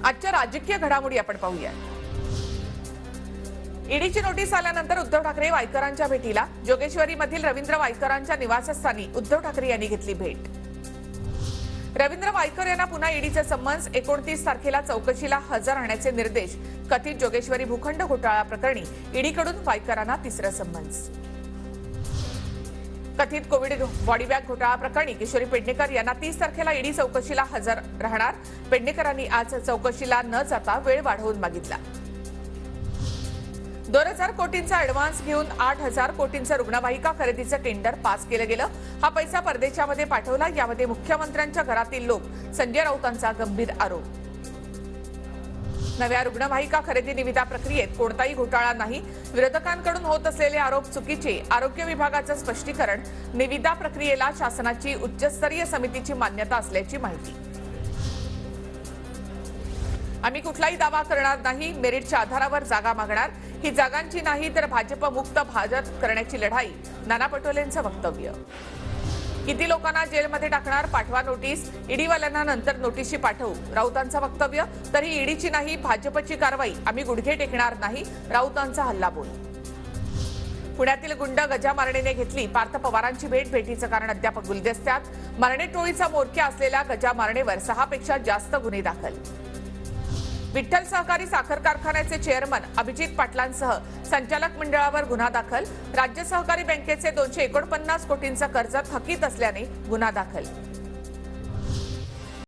आजच्या राजकीय घडामोडी आपण पाहूया। ईडीची नोटीस आल्यानंतर उद्धव ठाकरे वायकरांच्या भेटीला। जोगेश्वरीमधील रवींद्र वायकरांच्या निवासस्थानी उद्धव ठाकरे यांनी घेतली भेट। रवींद्र वायकर यांना पुन्हा ईडीचे समन्स। 29 तारखेला चौकशीला हजर राहण्याचे निर्देश। कथित जोगेश्वरी भूखंड घोटाळा प्रकरणी ईडीकडून वायकरांना तिसरं समन्स। कथित कोविड बॉडी बॅग घोटाळा प्रकरणी किशोरी पेडणेकर यांना 30 तारखेला ईडी चौकशीला हजर राहणार। पेडणेकरांनी आज चौकशीला न जाता वेळ वाढवून मागितला। 2000 कोटींचा ऍडव्हान्स घेऊन 8000 कोटींचं रुग्णवाहिका खरेदीचं टेंडर पास केलं गेलं। हा पैसा परदेशामध्ये पाठवला, यामध्ये मुख्यमंत्र्यांच्या घरातील लोक। संजय राऊतांचा गंभीर आरोप। नव्या रुग्णवाहिका खरेदी निविदा प्रक्रियेत कोणताही घोटाळा नाही। विरोधकांकडून होत असलेले आरोप चुकीचे। आरोग्य विभागाचं स्पष्टीकरण। निविदा प्रक्रियेला शासनाची उच्चस्तरीय समितीची मान्यता असल्याची माहिती। आम्ही कुठलाही दावा करणार नाही, मेरिटच्या आधारावर जागा मागणार। ही जागांची नाही तर भाजप मुक्त भारत करण्याची लढाई। नाना पटोलेंचं वक्तव्य। किती लोकांना जेलमध्ये टाकणार, पाठवा नोटीस। ईडीवाल्यांना नंतर नोटीसची पाठवू, राऊतांचं वक्तव्य। तरी ईडीची नाही भाजपची कारवाई, आम्ही गुडघे टेकणार नाही, राऊतांचा हल्लाबोल। पुण्यातील गुंड गजा मारणेने घेतली पार्थ पवारांची भेट। भेटीचं कारण अद्याप गुलदस्त्यात। मारणे टोळीचा म्होरक्या असलेल्या गजा मारणेवर 6 पेक्षा जास्त गुन्हे दाखल। विठ्ठल सहकारी साखर कारखान्याचे चेअरमन अभिजित पाटलांसह संचालक मंडळावर गुन्हा दाखल। राज्य सहकारी बँकेचे 249 कोटींचं कर्ज थकीत असल्याने गुन्हा दाखल।